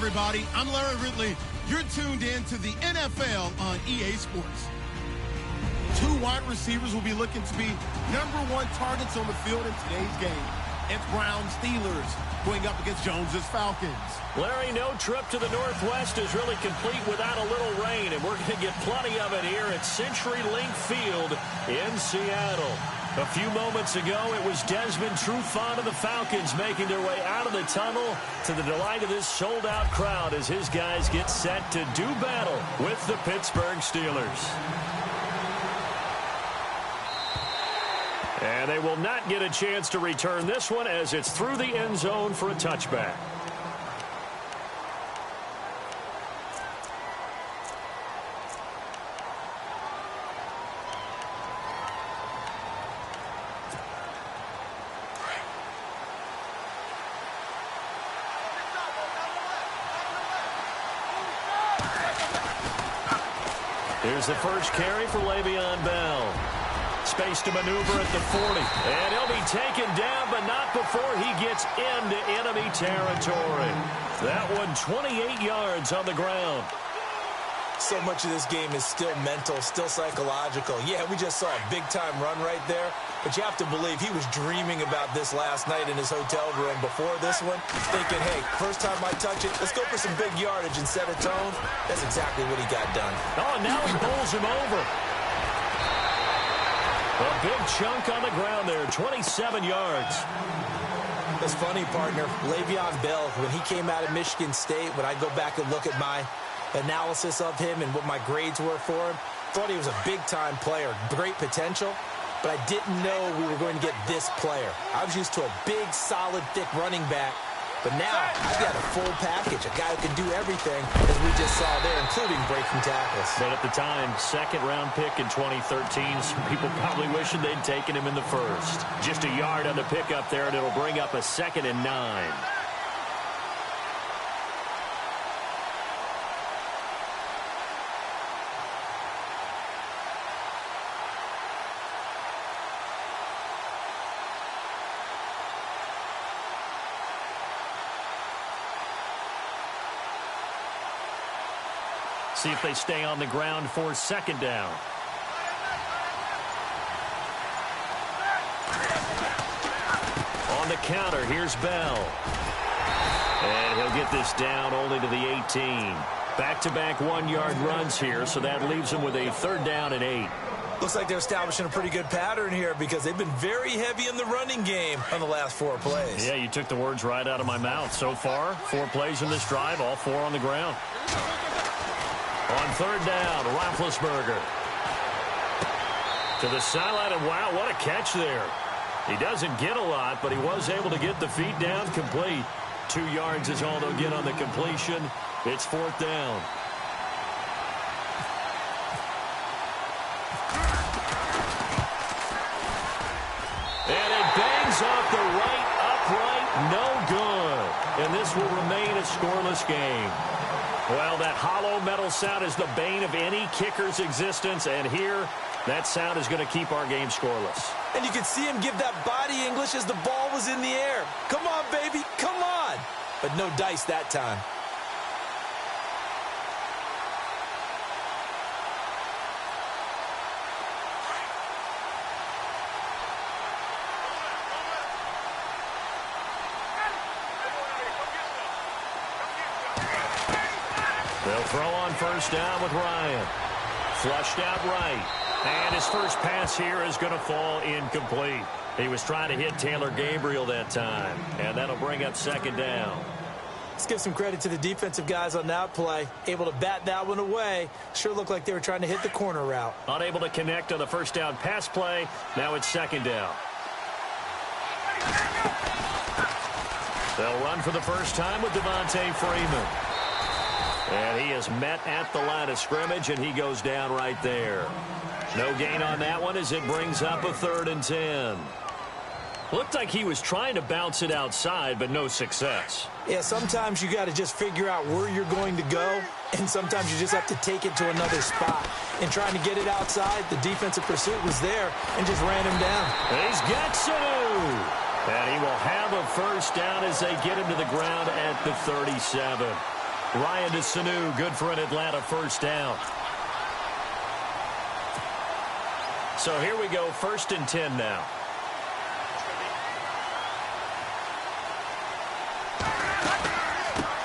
everybody. I'm Larry Ridley. You're tuned in to the NFL on EA Sports. Two wide receivers will be looking to be #1 targets on the field in today's game. It's Browns Steelers going up against Jones's Falcons. Larry, no trip to the Northwest is really complete without a little rain, and we're going to get plenty of it here at CenturyLink Field in Seattle. A few moments ago, it was Desmond Trufant of the Falcons making their way out of the tunnel to the delight of this sold-out crowd as his guys get set to do battle with the Pittsburgh Steelers. And they will not get a chance to return this one as it's through the end zone for a touchback. Here's the first carry for Le'Veon Bell. Space to maneuver at the 40. And he'll be taken down, but not before he gets into enemy territory. That one 28 yards on the ground. So much of this game is still mental, still psychological. Yeah, we just saw a big-time run right there, but you have to believe he was dreaming about this last night in his hotel room before this one, thinking, hey, first time I touch it, let's go for some big yardage and set a tone. That's exactly what he got done. Oh, and now he bowls him over. A big chunk on the ground there, 27 yards. It's funny, partner. Le'Veon Bell, when he came out of Michigan State, when I go back and look at my analysis of him and what my grades were for him, thought he was a big-time player, great potential, but I didn't know we were going to get this player. I was used to a big, solid, thick running back, but now I've got a full package, a guy who can do everything, as we just saw there, including breaking tackles. But at the time, second-round pick in 2013, some people probably wishing they'd taken him in the first. Just a yard on the pickup there, and it'll bring up a 2nd and 9. See if they stay on the ground for 2nd down. On the counter, here's Bell. And he'll get this down only to the 18. Back-to-back 1-yard runs here, so that leaves him with a 3rd down and 8. Looks like they're establishing a pretty good pattern here because they've been very heavy in the running game on the last 4 plays. Yeah, you took the words right out of my mouth. So far, 4 plays in this drive, all 4 on the ground. On 3rd down, Roethlisberger. To the sideline, and wow, what a catch there. He doesn't get a lot, but he was able to get the feet down complete. 2 yards is all they'll get on the completion. It's 4th down. And it bangs off the right upright, no good. And this will remain a scoreless game. Well, that hollow metal sound is the bane of any kicker's existence, and here, that sound is going to keep our game scoreless. And you could see him give that body English as the ball was in the air. Come on, baby, come on. But no dice that time. They'll throw on 1st down with Ryan. Flushed out right. And his first pass here is going to fall incomplete. He was trying to hit Taylor Gabriel that time. And that'll bring up 2nd down. Let's give some credit to the defensive guys on that play. Able to bat that one away. Sure looked like they were trying to hit the corner route. Unable to connect on the 1st down pass play. Now it's 2nd down. They'll run for the first time with Devontae Freeman. And he is met at the line of scrimmage, and he goes down right there. No gain on that one as it brings up a 3rd and 10. Looked like he was trying to bounce it outside, but no success. Yeah, sometimes you got to just figure out where you're going to go, and sometimes you just have to take it to another spot. And trying to get it outside, the defensive pursuit was there and just ran him down. And he's got Sanu. And he will have a 1st down as they get him to the ground at the 37. Ryan to Sanu, good for an Atlanta first down. So here we go, 1st and 10 now.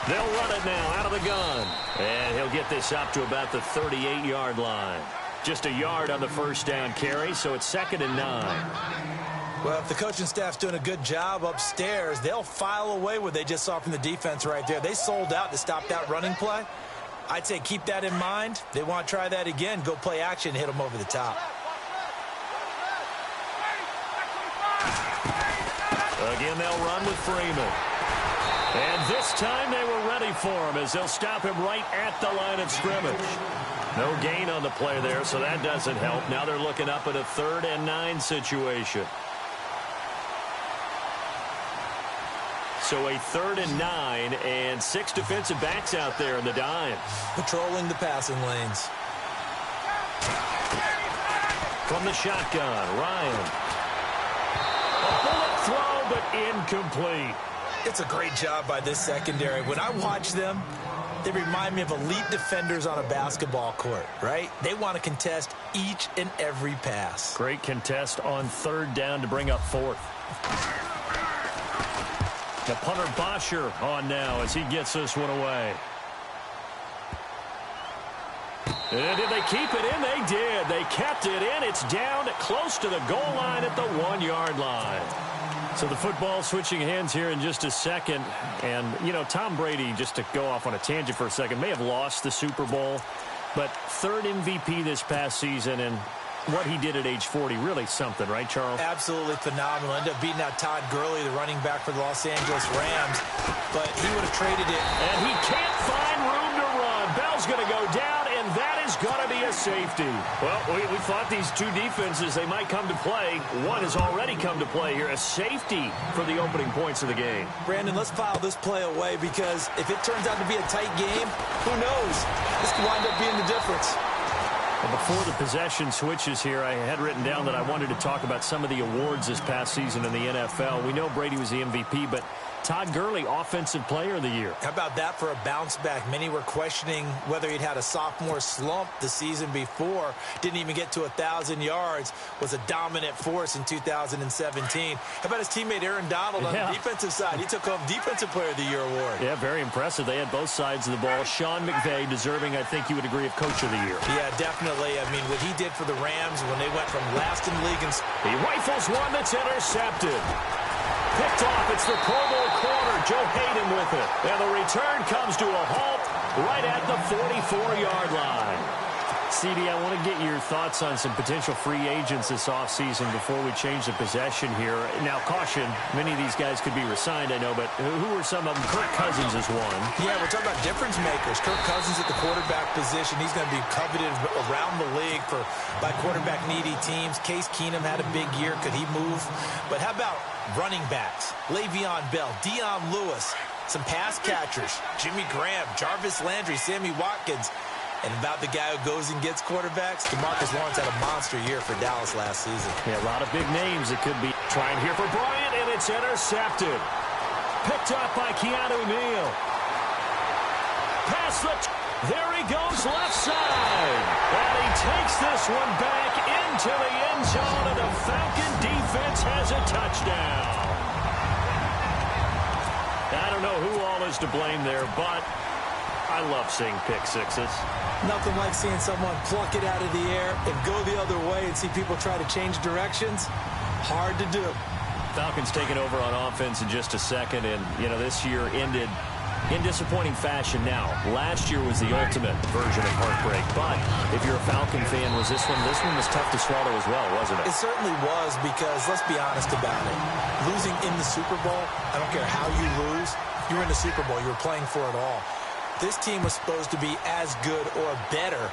They'll run it now out of the gun. And he'll get this up to about the 38-yard line. Just a yard on the first down carry, so it's 2nd and 9. Well, if the coaching staff's doing a good job upstairs, they'll file away what they just saw from the defense right there. They sold out to stop that running play. I'd say keep that in mind. They want to try that again. Go play action, hit them over the top. Again, they'll run with Freeman. And this time they were ready for him as they'll stop him right at the line of scrimmage. No gain on the play there, so that doesn't help. Now they're looking up at a 3rd and 9 situation. So a 3rd and 9 and 6 defensive backs out there in the dime. Patrolling the passing lanes. From the shotgun, Ryan. A bullet throw, but incomplete. It's a great job by this secondary. When I watch them, they remind me of elite defenders on a basketball court, right? They want to contest each and every pass. Great contest on 3rd down to bring up 4th. The punter Bosher on now as he gets this one away. And did they keep it in? They did. They kept it in. It's down close to the goal line at the 1-yard line. So the football switching hands here in just a second. And, you know, Tom Brady, just to go off on a tangent for a second, may have lost the Super Bowl. But 3rd MVP this past season, and what he did at age 40, really something, right, Charles? Absolutely phenomenal. Ended up beating out Todd Gurley, the running back for the Los Angeles Rams. But he would have traded it. And he can't find room to run. Bell's going to go down, and that is going to be a safety. Well, we thought these two defenses, they might come to play. One has already come to play here. A safety for the opening points of the game. Brandon, let's file this play away because if it turns out to be a tight game, who knows? This could wind up being the difference. Well, before the possession switches here, I had written down that I wanted to talk about some of the awards this past season in the NFL. We know Brady was the MVP, but Todd Gurley, Offensive Player of the Year. How about that for a bounce back? Many were questioning whether he'd had a sophomore slump the season before. Didn't even get to 1,000 yards. Was a dominant force in 2017. How about his teammate Aaron Donald on the defensive side? He took home Defensive Player of the Year award. Yeah, very impressive. They had both sides of the ball. Sean McVay deserving, I think you would agree, of Coach of the Year. Yeah, definitely. I mean, what he did for the Rams when they went from last in the league. He rifles one that's intercepted. Picked off. It's the Pro Bowl corner. Joe Hayden with it. And the return comes to a halt right at the 44-yard line. CD, I want to get your thoughts on some potential free agents this offseason before we change the possession here. Now, caution, many of these guys could be re-signed, I know, but who are some of them? Kirk Cousins is one. Yeah, we're talking about difference makers. Kirk Cousins at the quarterback position. He's going to be coveted around the league by quarterback-needy teams. Case Keenum had a big year. Could he move? But how about running backs? Le'Veon Bell, Dion Lewis, some pass catchers, Jimmy Graham, Jarvis Landry, Sammy Watkins. And about the guy who goes and gets quarterbacks, DeMarcus Lawrence had a monster year for Dallas last season. Yeah, a lot of big names that could be trying here for Bryant, and it's intercepted. Picked up by Keanu Neal. There he goes left side. And he takes this one back into the end zone, and the Falcon defense has a touchdown. I don't know who all is to blame there, but I love seeing pick sixes. Nothing like seeing someone pluck it out of the air and go the other way and see people try to change directions. Hard to do. Falcons taking over on offense in just a second, and, you know, this year ended in disappointing fashion. Now, last year was the ultimate version of heartbreak, but if you're a Falcon fan, was this one was tough to swallow as well, wasn't it? It certainly was, because let's be honest about it. Losing in the Super Bowl, I don't care how you lose, you're in the Super Bowl. You're playing for it all. This team was supposed to be as good or better.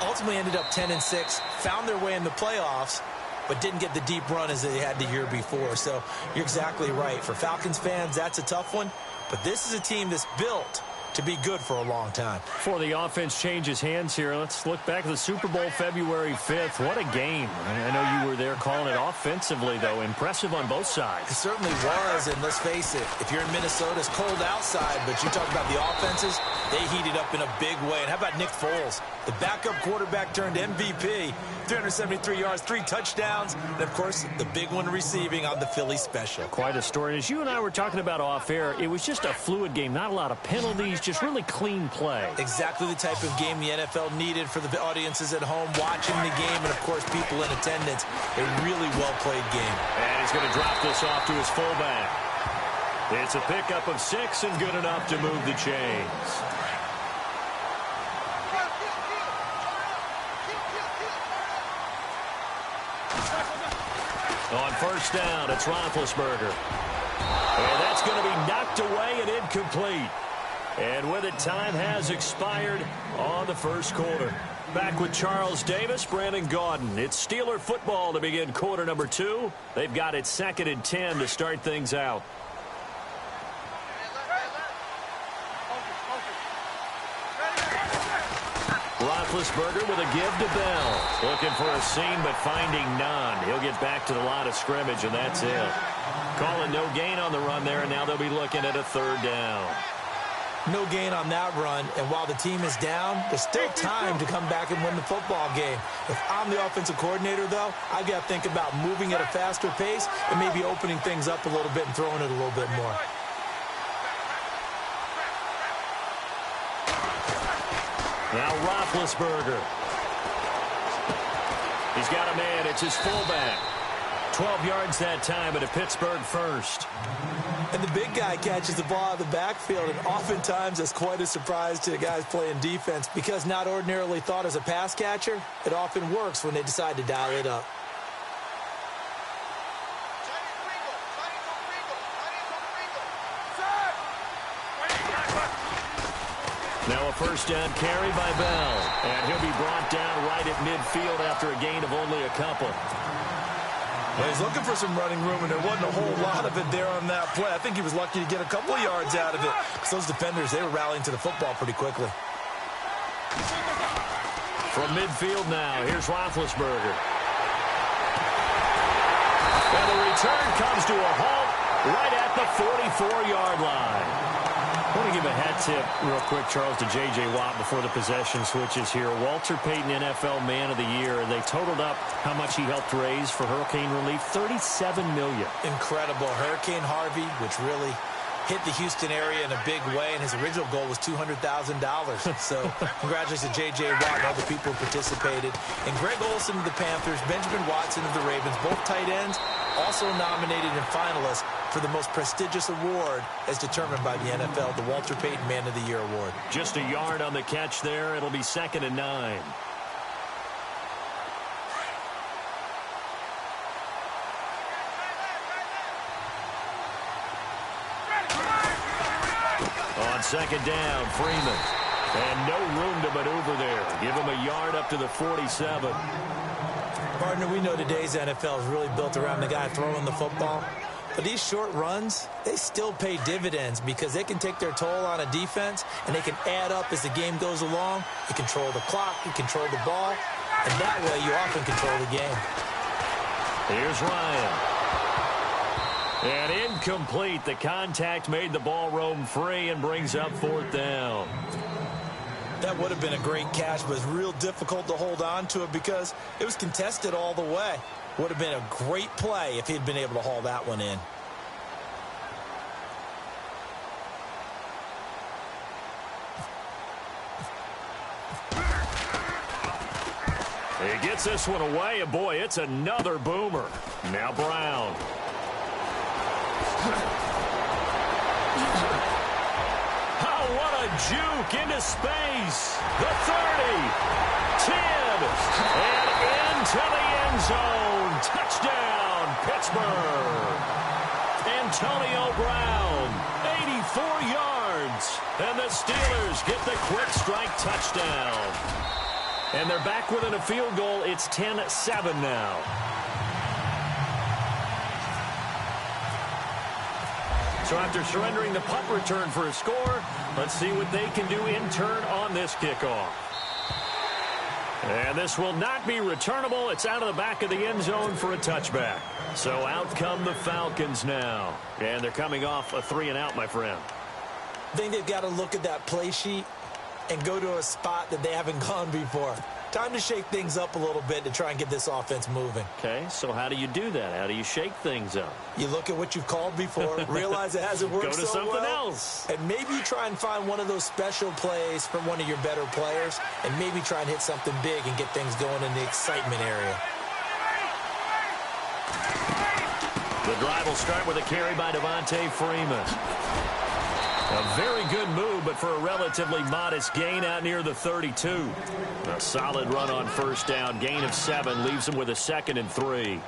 Ultimately ended up 10-6, found their way in the playoffs, but didn't get the deep run as they had the year before. So you're exactly right. For Falcons fans, that's a tough one. But this is a team that's built to be good for a long time. Before the offense changes hands here, let's look back at the Super Bowl February 5th. What a game. I know you were there calling it offensively, though. Impressive on both sides. It certainly was, and let's face it, if you're in Minnesota, it's cold outside, but you talk about the offenses, they heated up in a big way. And how about Nick Foles? The backup quarterback turned MVP, 373 yards, 3 touchdowns, and, of course, the big one receiving on the Philly special. Quite a story. As you and I were talking about off air, it was just a fluid game, not a lot of penalties, just really clean play. Exactly the type of game the NFL needed for the audiences at home watching the game and, of course, people in attendance. A really well-played game. And he's going to drop this off to his fullback. It's a pickup of 6 and good enough to move the chains. On first down, it's Roethlisberger. And that's going to be knocked away and incomplete. And with it, time has expired on the first quarter. Back with Charles Davis, Brandon Gaudin. It's Steeler football to begin quarter number 2. They've got it 2nd and 10 to start things out. Roethlisberger with a give to Bell. Looking for a seam, but finding none. He'll get back to the line of scrimmage, and that's it. Calling no gain on the run there, and now they'll be looking at a 3rd down. No gain on that run, and while the team is down, there's still time to come back and win the football game. If I'm the offensive coordinator, though, I've got to think about moving at a faster pace and maybe opening things up a little bit and throwing it a little bit more. Now Roethlisberger. He's got a man. It's his fullback. 12 yards that time, but a Pittsburgh first. And the big guy catches the ball out of the backfield, and oftentimes that's quite a surprise to the guys playing defense because not ordinarily thought as a pass catcher, it often works when they decide to dial it up. Now a first down carry by Bell. And he'll be brought down right at midfield after a gain of only a couple. Well, he's looking for some running room, and there wasn't a whole lot of it there on that play. I think he was lucky to get a couple of yards out of it. Because those defenders, they were rallying to the football pretty quickly. From midfield now, here's Roethlisberger. And the return comes to a halt right at the 44-yard line. I want to give a hat tip real quick, Charles, to J.J. Watt before the possession switches here. Walter Payton, NFL Man of the Year. They totaled up how much he helped raise for hurricane relief, $37 million. Incredible. Hurricane Harvey, which really hit the Houston area in a big way, and his original goal was $200,000. So congratulations to J.J. Watt and all the people who participated. And Greg Olsen of the Panthers, Benjamin Watson of the Ravens, both tight ends, also nominated and finalists for the most prestigious award as determined by the NFL, the Walter Payton Man of the Year Award. Just a yard on the catch there. It'll be 2nd and 9. On 2nd down, Freeman. And no room to maneuver there. Give him a yard up to the 47. Partner, we know today's NFL is really built around the guy throwing the football. But these short runs, they still pay dividends because they can take their toll on a defense and they can add up as the game goes along. You control the clock, you control the ball, and that way you often control the game. Here's Ryan. And incomplete. The contact made the ball roam free and brings up 4th down. That would have been a great catch, but it's real difficult to hold on to it because it was contested all the way. Would have been a great play if he'd been able to haul that one in. He gets this one away, and boy, it's another boomer. Now Brown. Oh, what a juke into space. The 30, 10, and into the end zone. Touchdown, Pittsburgh. Antonio Brown, 84 yards. And the Steelers get the quick strike touchdown. And they're back within a field goal. It's 10-7 now. So after surrendering the punt return for a score, let's see what they can do in turn on this kickoff. And this will not be returnable. It's out of the back of the end zone for a touchback. So out come the Falcons now. And they're coming off a 3-and-out, my friend. I think they've got to look at that play sheet and go to a spot that they haven't gone before. Time to shake things up a little bit to try and get this offense moving. Okay, so how do you do that? How do you shake things up? You look at what you've called before, realize it hasn't worked so well. Go to something else. And maybe you try and find one of those special plays from one of your better players, and maybe try and hit something big and get things going in the excitement area. The drive will start with a carry by Devontae Freeman. A very good move, but for a relatively modest gain out near the 32. A solid run on first down. Gain of 7 leaves him with a 2nd and 3.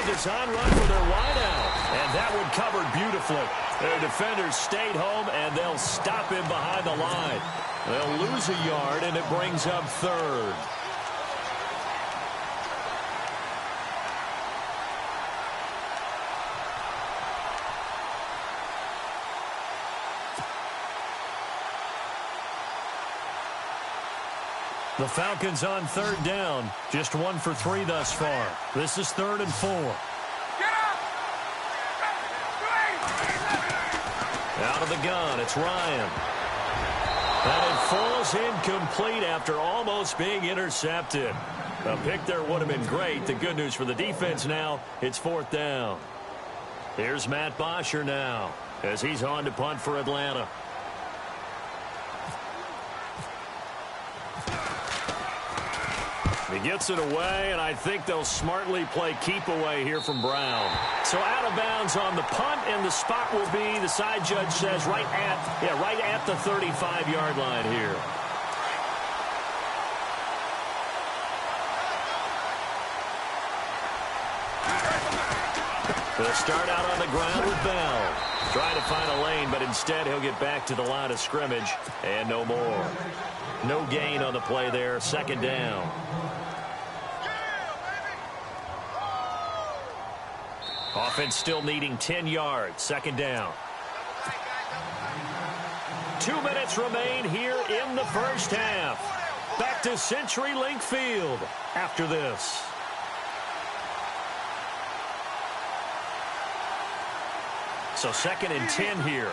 Design run for their wideout, and that one covered beautifully. Their defenders stayed home, and they'll stop him behind the line. They'll lose a yard, and it brings up 3rd. The Falcons on 3rd down. Just 1 for 3 thus far. This is 3rd and 4. Out of the gun, it's Ryan. And it falls incomplete after almost being intercepted. A pick there would have been great. The good news for the defense now, it's 4th down. Here's Matt Bosher now as he's on to punt for Atlanta. He gets it away, and I think they'll smartly play keep away here from Brown. So out of bounds on the punt, and the spot will be, the side judge says, right at the 35-yard line here. They'll start out on the ground with Bell. Trying to find a lane, but instead he'll get back to the line of scrimmage, and no more. No gain on the play there, 2nd down. Offense still needing 10 yards. 2nd down. 2 minutes remain here in the first half. Back to CenturyLink Field after this. So 2nd and 10 here.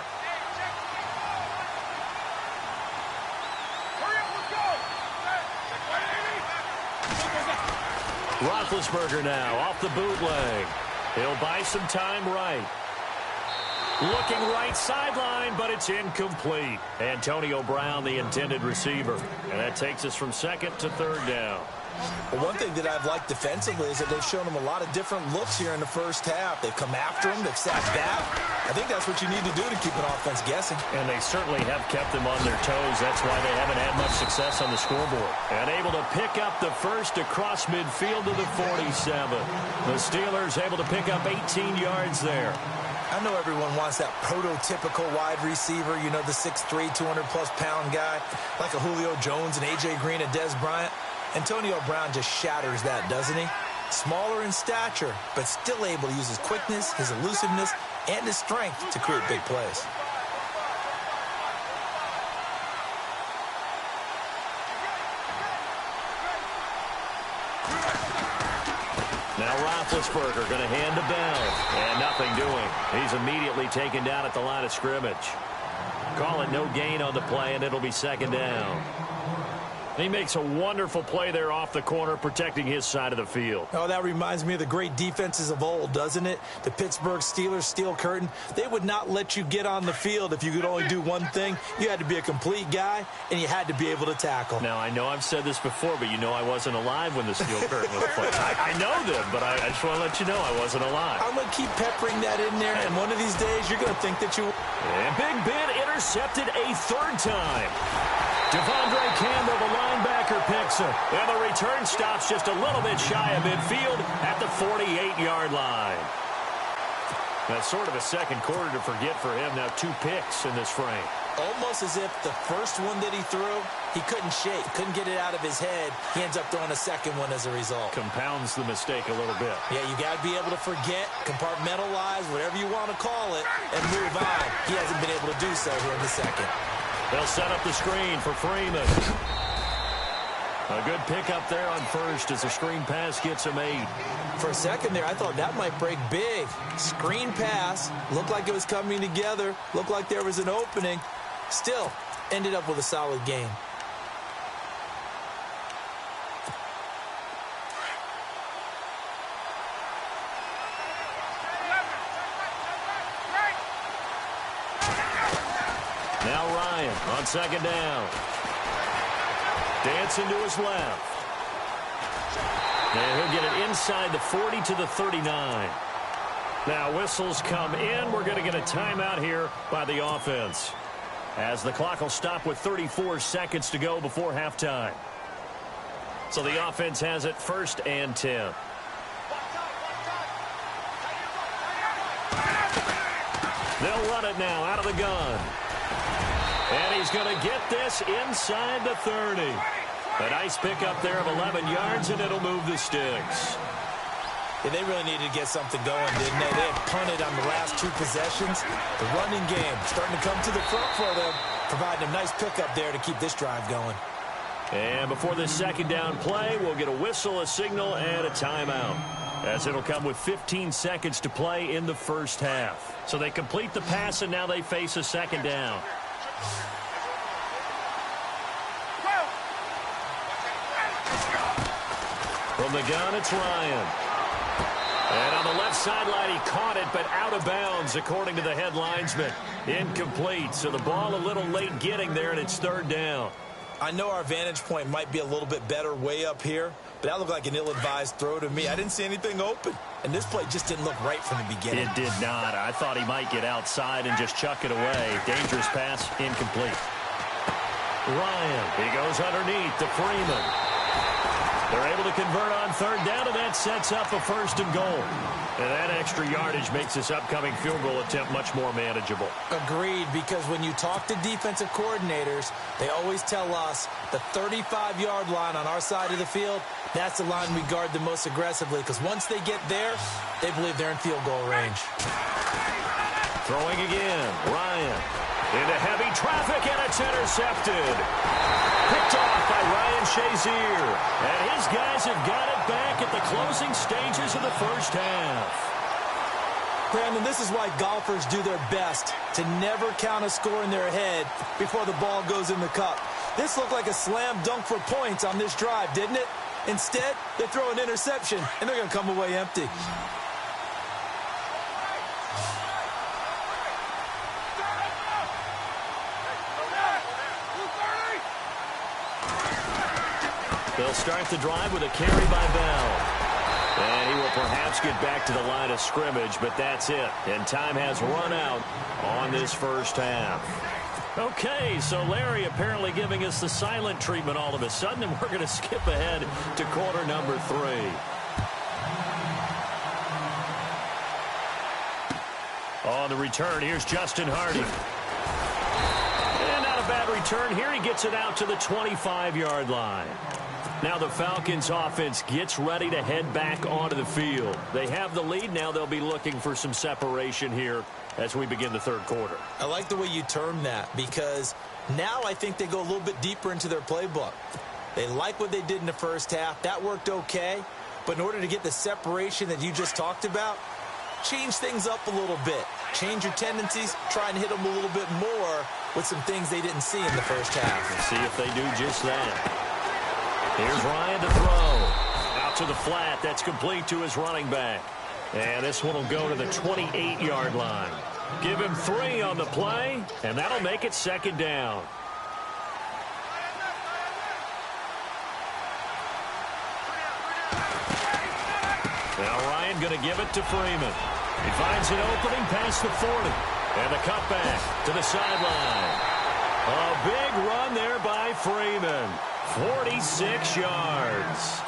Roethlisberger now off the bootleg. He'll buy some time right. Looking right sideline, but it's incomplete. Antonio Brown, the intended receiver. And that takes us from 2nd to 3rd down. Well, one thing that I've liked defensively is that they've shown him a lot of different looks here in the first half. They've come after him. They've sat back. I think that's what you need to do to keep an offense guessing. And they certainly have kept them on their toes. That's why they haven't had much success on the scoreboard. And able to pick up the first across midfield to the 47. The Steelers able to pick up 18 yards there. I know everyone wants that prototypical wide receiver, you know, the 6'3", 200-plus pound guy, like a Julio Jones and A.J. Green and Dez Bryant. Antonio Brown just shatters that, doesn't he? Smaller in stature, but still able to use his quickness, his elusiveness, and his strength to create big plays. Now Roethlisberger going to hand to Bell, and nothing doing. He's immediately taken down at the line of scrimmage. Call it no gain on the play, and it'll be 2nd down. He makes a wonderful play there off the corner, protecting his side of the field. Oh, that reminds me of the great defenses of old, doesn't it? The Pittsburgh Steelers steel curtain. They would not let you get on the field if you could only do one thing. You had to be a complete guy, and you had to be able to tackle. Now, I know I've said this before, but you know I wasn't alive when the steel curtain was played. I know them, but I just want to let you know I wasn't alive. I'm going to keep peppering that in there, and one of these days you're going to think that you... And Big Ben intercepted a 3rd time. Devondre Campbell, the linebacker, picks him. And the return stops just a little bit shy of midfield at the 48-yard line. That's sort of a second quarter to forget for him. Now 2 picks in this frame. Almost as if the first one that he threw, he couldn't shake, couldn't get it out of his head. He ends up throwing a second one as a result. Compounds the mistake a little bit. Yeah, you got to be able to forget, compartmentalize, whatever you want to call it, and move on. He hasn't been able to do so here in the second. They'll set up the screen for Freeman. A good pickup there on first as the screen pass gets him 8. For a second there, I thought that might break big. Screen pass, looked like it was coming together, looked like there was an opening. Still, ended up with a solid game. Now Ryan on second down. Dancing to his left. And he'll get it inside the 40 to the 39. Now whistles come in. We're going to get a timeout here by the offense, as the clock will stop with 34 seconds to go before halftime. So the offense has it 1st and 10. They'll run it now out of the gun. And he's going to get this inside the 30. A nice pickup there of 11 yards, and it'll move the sticks. Yeah, they really needed to get something going, didn't they? They had punted on the last 2 possessions. The running game starting to come to the front for them, providing a nice pickup there to keep this drive going. And before this second down play, we'll get a whistle, a signal, and a timeout, as it'll come with 15 seconds to play in the first half. So they complete the pass, and now they face a second down. From the gun, it's Ryan. And on the left sideline, he caught it, but out of bounds, according to the head linesman. Incomplete, so the ball a little late getting there, and it's 3rd down. I know our vantage point might be a little bit better way up here, but that looked like an ill-advised throw to me. I didn't see anything open, and this play just didn't look right from the beginning. It did not. I thought he might get outside and just chuck it away. Dangerous pass, incomplete. Ryan, he goes underneath to Freeman. They're able to convert on 3rd down, and that sets up a 1st and goal. And that extra yardage makes this upcoming field goal attempt much more manageable. Agreed, because when you talk to defensive coordinators, they always tell us the 35-yard line on our side of the field, that's the line we guard the most aggressively, because once they get there, they believe they're in field goal range. Throwing again, Ryan. Into heavy traffic, and it's intercepted. Picked off by Ryan Shazier. And his guys have got it back at the closing stages of the first half. Brandon, this is why golfers do their best to never count a score in their head before the ball goes in the cup. This looked like a slam dunk for points on this drive, didn't it? Instead, they throw an interception, and they're going to come away empty. They'll start the drive with a carry by Bell. And he will perhaps get back to the line of scrimmage, but that's it. And time has run out on this first half. Okay, so Larry apparently giving us the silent treatment all of a sudden, and we're going to skip ahead to quarter number 3. On the return, here's Justin Hardy. And not a bad return here. He gets it out to the 25-yard line. Now the Falcons offense gets ready to head back onto the field. They have the lead. Now they'll be looking for some separation here as we begin the 3rd quarter. I like the way you termed that, because now I think they go a little bit deeper into their playbook. They like what they did in the first half. That worked okay. But in order to get the separation that you just talked about, change things up a little bit. Change your tendencies. Try and hit them a little bit more with some things they didn't see in the first half. Let's see if they do just that. Here's Ryan to throw. Out to the flat. That's complete to his running back. And this one will go to the 28-yard line. Give him 3 on the play, and that'll make it 2nd down. Now Ryan going to give it to Freeman. He finds an opening past the 40. And the cutback to the sideline. A big run there by Freeman. 46 yards.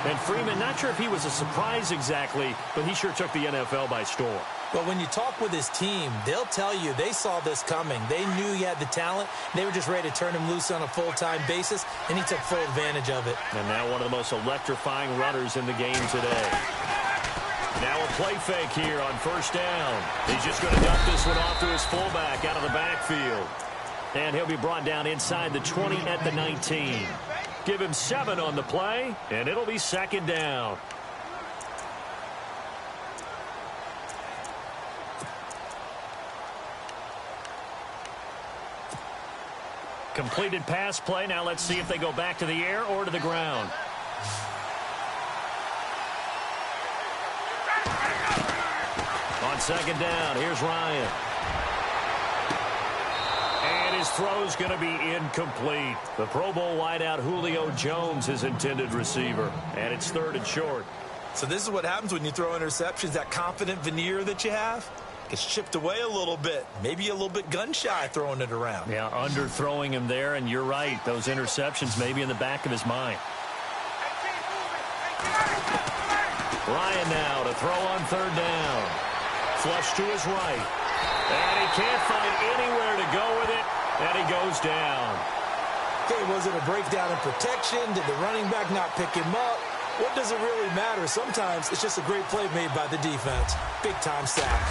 And Freeman, not sure if he was a surprise exactly, but he sure took the NFL by storm. But when you talk with his team, they'll tell you they saw this coming. They knew he had the talent. They were just ready to turn him loose on a full-time basis, and he took full advantage of it. And now one of the most electrifying runners in the game today. Now a play fake here on first down. He's just going to dump this one off to his fullback out of the backfield. And he'll be brought down inside the 20 at the 19. Give him 7 on the play, and it'll be second down. Completed pass play. Now let's see if they go back to the air or to the ground. On second down, here's Ryan. And his throw's going to be incomplete. The Pro Bowl wideout Julio Jones, his intended receiver. And it's 3rd and short. So this is what happens when you throw interceptions. That confident veneer that you have gets chipped away a little bit. Maybe a little bit gun-shy throwing it around. Yeah, underthrowing him there, and you're right. Those interceptions may be in the back of his mind. Ryan now to throw on 3rd down. Flush to his right. And he can't find anywhere to go with it, and he goes down. Okay, was it a breakdown in protection? Did the running back not pick him up? What does it really matter? Sometimes it's just a great play made by the defense. Big-time sack.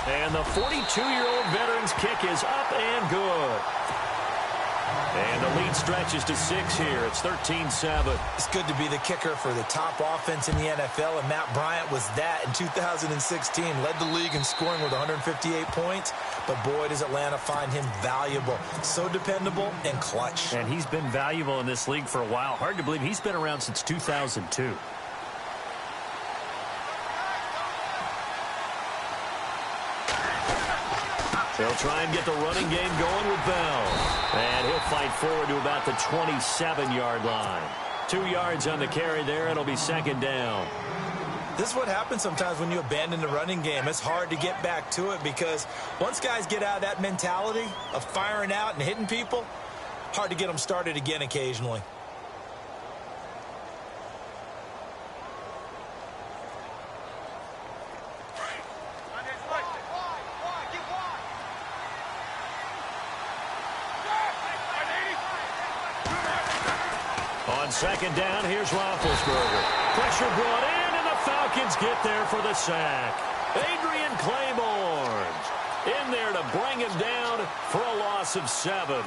And the 42-year-old veteran's kick is up and good. And the lead stretches to 6 here. It's 13-7. It's good to be the kicker for the top offense in the NFL, and Matt Bryant was that in 2016. Led the league in scoring with 158 points, but boy, does Atlanta find him valuable. So dependable and clutch. And he's been valuable in this league for a while. Hard to believe he's been around since 2002. They'll try and get the running game going with Bell. And he'll fight forward to about the 27-yard line. 2 yards on the carry there. It'll be second down. This is what happens sometimes when you abandon the running game. It's hard to get back to it because once guys get out of that mentality of firing out and hitting people, hard to get them started again occasionally. Second down, here's Roethlisberger. Pressure brought in, and the Falcons get there for the sack. Adrian Claiborne in there to bring him down for a loss of 7.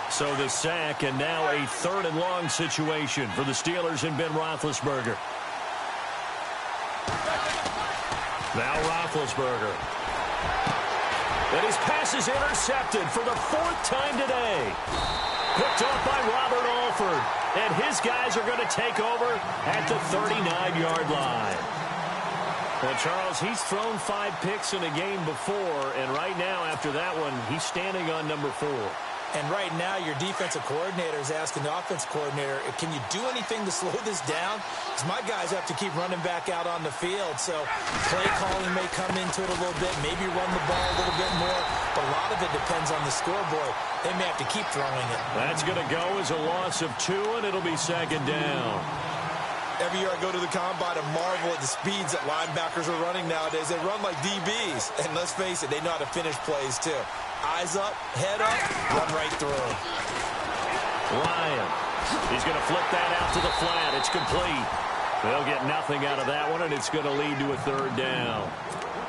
So the sack, and now a 3rd and long situation for the Steelers and Ben Roethlisberger. Now Roethlisberger. And his pass is intercepted for the 4th time today. Picked off by Robert Alford. And his guys are going to take over at the 39-yard line. Well, Charles, he's thrown 5 picks in a game before. And right now, after that one, he's standing on number 4. And right now, your defensive coordinator is asking the offense coordinator, can you do anything to slow this down? Because my guys have to keep running back out on the field. So play calling may come into it a little bit, maybe run the ball a little bit more. But a lot of it depends on the scoreboard. They may have to keep throwing it. That's going to go as a loss of 2, and it'll be second down. Every year I go to the combine and marvel at the speeds that linebackers are running nowadays. They run like DBs. And let's face it, they know how to finish plays too. Eyes up, head up, run right through. Ryan. He's going to flip that out to the flat. It's complete. They'll get nothing out of that one, and it's going to lead to a 3rd down.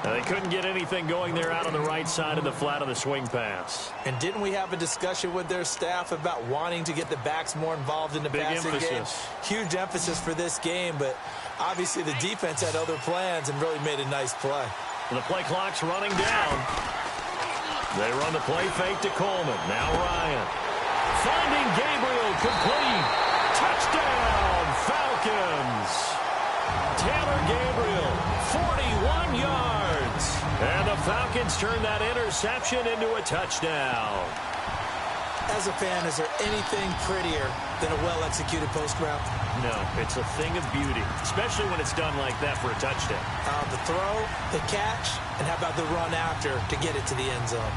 Now, they couldn't get anything going there out on the right side of the flat of the swing pass. And didn't we have a discussion with their staff about wanting to get the backs more involved in the passing game? Huge emphasis for this game, but obviously the defense had other plans and really made a nice play. The play clock's running down. They run the play fake to Coleman. Now Ryan. Finding Gabriel, complete. Touchdown, Falcons. Taylor Gabriel, 41 yards. And the Falcons turn that interception into a touchdown. As a fan, is there anything prettier than a well-executed post route? No, it's a thing of beauty, especially when it's done like that for a touchdown. The throw, the catch, and how about the run after to get it to the end zone?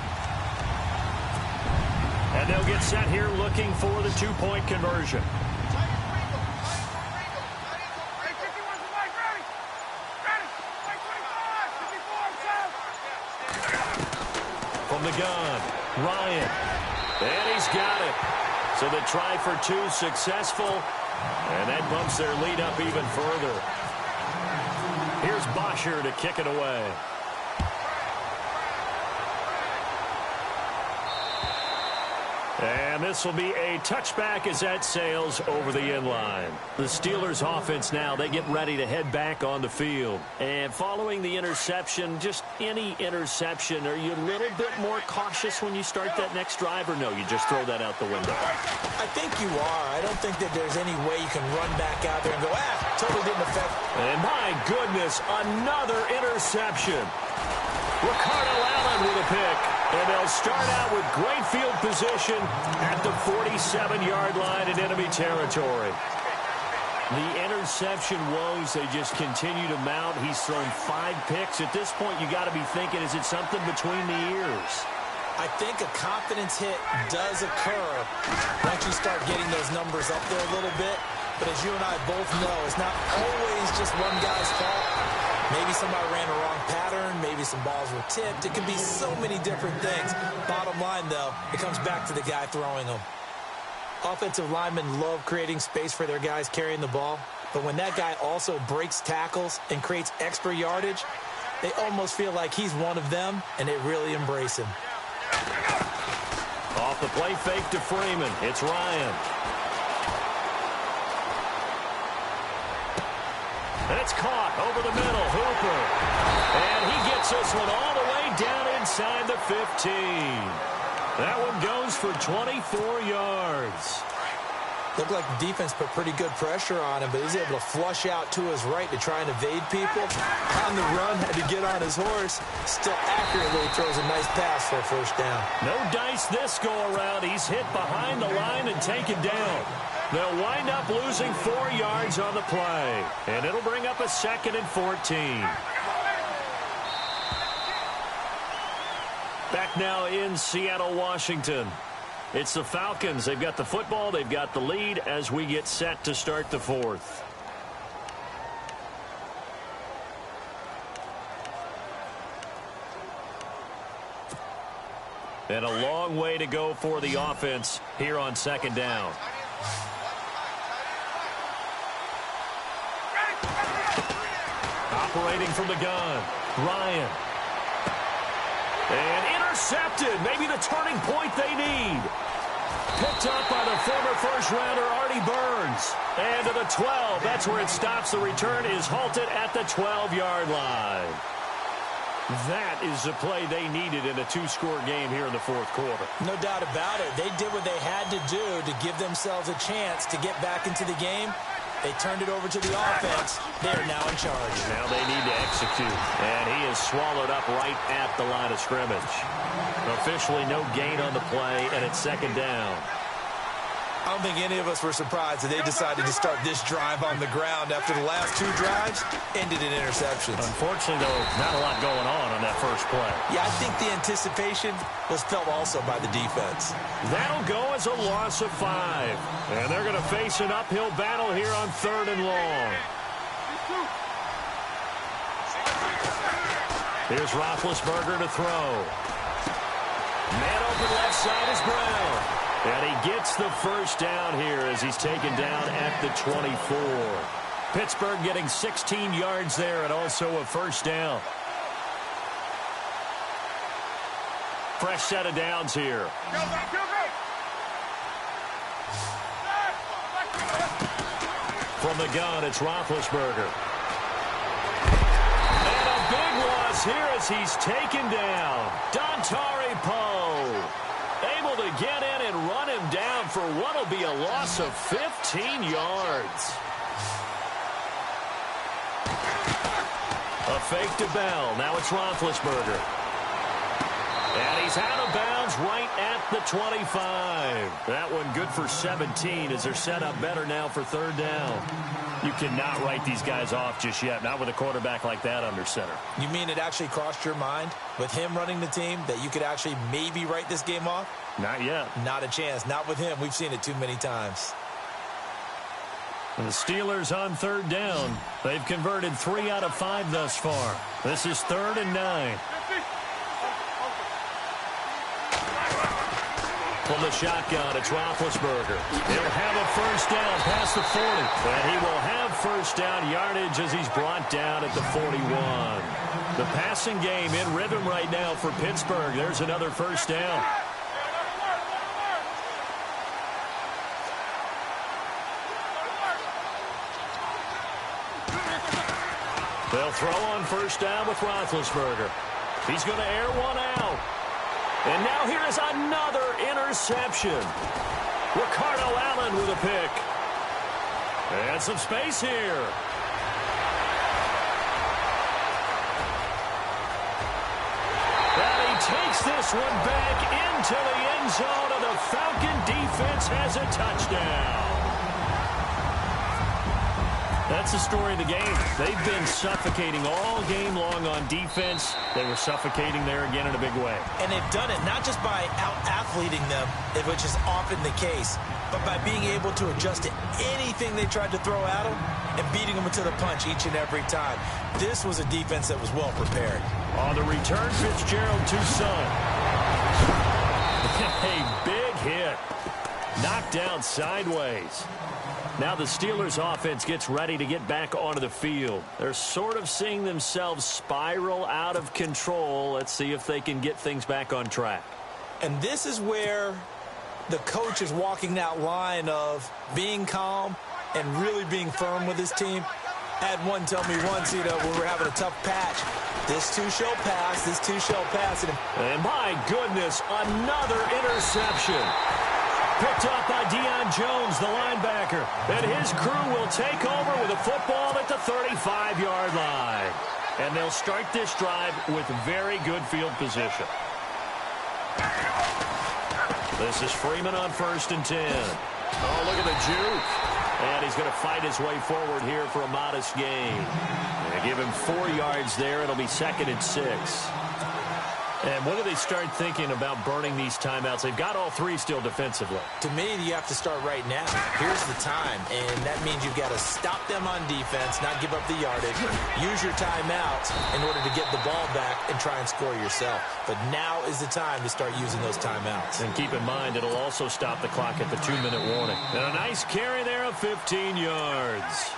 And they'll get set here looking for the two-point conversion. From the gun, Ryan. And he's got it. So the try for two successful. And that bumps their lead up even further. Here's Bosher to kick it away. And this will be a touchback as that sails over the end line. The Steelers offense now, they get ready to head back on the field. And following the interception, just any interception, are you a little bit more cautious when you start that next drive, or no, you just throw that out the window? I think you are. I don't think that there's any way you can run back out there and go, totally didn't affect. And my goodness, another interception. Ricardo Allen with a pick. And they'll start out with great field position at the 47-yard line in enemy territory. The interception woes, they just continue to mount. He's thrown 5 picks. At this point, you got to be thinking, is it something between the ears? I think a confidence hit does occur once you start getting those numbers up there a little bit. But as you and I both know, it's not always just one guy's fault. Maybe somebody ran a wrong pattern. Maybe some balls were tipped. It can be so many different things. Bottom line, though, it comes back to the guy throwing them. Offensive linemen love creating space for their guys carrying the ball. But when that guy also breaks tackles and creates extra yardage, they almost feel like he's one of them, and they really embrace him. Off the play fake to Freeman. It's Ryan. And it's caught over the middle. Hooper. And he gets this one all the way down inside the 15. That one goes for 24 yards. Looked like the defense put pretty good pressure on him, but he's able to flush out to his right to try and evade people. On the run, had to get on his horse. Still accurately throws a nice pass for a first down. No dice this go-around. He's hit behind the line and taken down. They'll wind up losing 4 yards on the play. And it'll bring up a 2nd and 14. Back now in Seattle, Washington. It's the Falcons. They've got the football. They've got the lead as we get set to start the 4th. And a long way to go for the offense here on 2nd down. Operating from the gun, Ryan. And intercepted. Maybe the turning point they need. Picked up by the former first-rounder Artie Burns. And to the 12. That's where it stops. The return is halted at the 12-yard line. That is the play they needed in a 2-score game here in the 4th quarter. No doubt about it. They did what they had to do to give themselves a chance to get back into the game. They turned it over to the offense. They are now in charge. Now they need to execute. And he is swallowed up right at the line of scrimmage. Officially no gain on the play, and it's 2nd down. I don't think any of us were surprised that they decided to start this drive on the ground after the last 2 drives ended in interceptions. Unfortunately, though, not a lot going on that first play. Yeah, I think the anticipation was felt also by the defense. That'll go as a loss of 5. And they're going to face an uphill battle here on 3rd and long. Here's Roethlisberger to throw. Man open left side is Brown. And he gets the first down here as he's taken down at the 24. Pittsburgh getting 16 yards there and also a first down. Fresh set of downs here. From the gun, it's Roethlisberger. And a big loss here as he's taken down. Dontari Poe able to get in and run him down for what will be a loss of 15 yards. A fake to Bell. Now it's Roethlisberger. And he's out of bounds right at the 25. That one good for 17 as they're set up better now for third down. You cannot write these guys off just yet, not with a quarterback like that under center. You mean it actually crossed your mind with him running the team that you could actually maybe write this game off? Not yet. Not a chance. Not with him. We've seen it too many times. And the Steelers on third down. They've converted 3 out of 5 thus far. This is 3rd and 9. From the shotgun, it's Roethlisberger. He'll have a first down past the 40. And he will have first down yardage as he's brought down at the 41. The passing game in rhythm right now for Pittsburgh. There's another first down. They'll throw on first down with Roethlisberger. He's going to air one out. And now here is another interception. Ricardo Allen with a pick. And some space here. And he takes this one back into the end zone, and the Falcon defense has a touchdown. That's the story of the game. They've been suffocating all game long on defense. They were suffocating there again in a big way. And they've done it not just by out-athleting them, which is often the case, but by being able to adjust to anything they tried to throw at them and beating them to the punch each and every time. This was a defense that was well prepared. On the return, Fitzgerald to Son. A big hit. Knocked down sideways. Now the Steelers offense gets ready to get back onto the field. They're sort of seeing themselves spiral out of control. Let's see if they can get things back on track. And this is where the coach is walking that line of being calm and really being firm with his team. I had one tell me once, when we're having a tough patch, this too shall pass, this too shall pass. And my goodness, another interception. Picked up by Deion Jones, the linebacker. And his crew will take over with a football at the 35-yard line. And they'll start this drive with very good field position. This is Freeman on 1st and 10. Oh, look at the juke. And he's going to fight his way forward here for a modest gain. They give him 4 yards there. It'll be 2nd and 6. And when do they start thinking about burning these timeouts? They've got all 3 still defensively. To me, you have to start right now. Here's the time, and that means you've got to stop them on defense, not give up the yardage, use your timeouts in order to get the ball back and try and score yourself. But now is the time to start using those timeouts. And keep in mind, it'll also stop the clock at the 2-minute warning. And a nice carry there of 15 yards.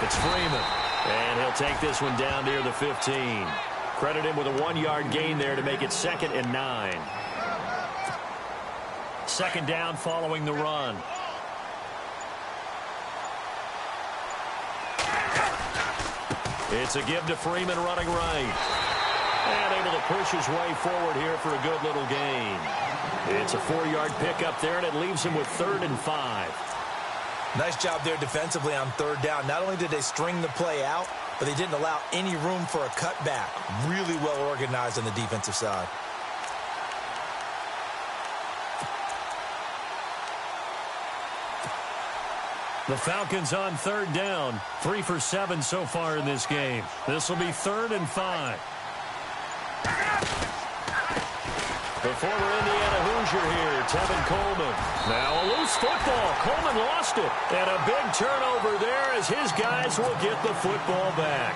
It's Freeman, and he'll take this one down near the 15. Credit him with a 1-yard gain there to make it 2nd and 9. 2nd down following the run. It's a give to Freeman running right. And able to push his way forward here for a good little gain. It's a 4-yard pickup there, and it leaves him with 3rd and 5. Nice job there defensively on 3rd down. Not only did they string the play out, but they didn't allow any room for a cutback. Really well organized on the defensive side. The Falcons on 3rd down. 3 for 7 so far in this game. This will be 3rd and 5. The former Indiana Hoosier here, Tevin Coleman. Now a loose football. Coleman lost it. And a big turnover there as his guys will get the football back.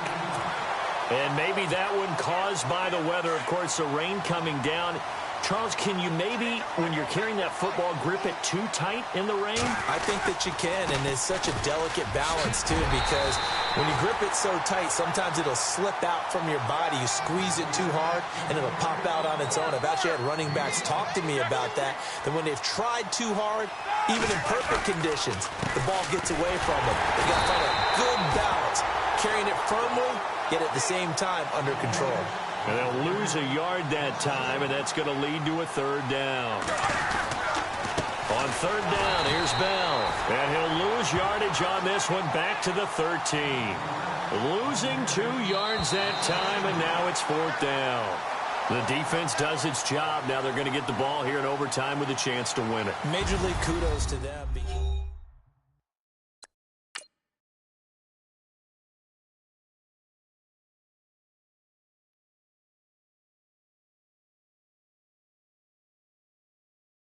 And maybe that one caused by the weather. Of course, the rain coming down. Charles, can you maybe, when you're carrying that football, grip it too tight in the rain? I think that you can, and it's such a delicate balance, too, because when you grip it so tight, sometimes it'll slip out from your body. You squeeze it too hard, and it'll pop out on its own. I've actually had running backs talk to me about that when they've tried too hard, even in perfect conditions, the ball gets away from them. They've got to find a good balance, carrying it firmly, yet at the same time under control. And they'll lose a yard that time, and that's going to lead to a 3rd down. On On third down, here's Bell. And he'll lose yardage on this one, back to the 13. Losing 2 yards that time, and now it's 4th down. The defense does its job. Now they're going to get the ball here in overtime with a chance to win it. Major league kudos to them.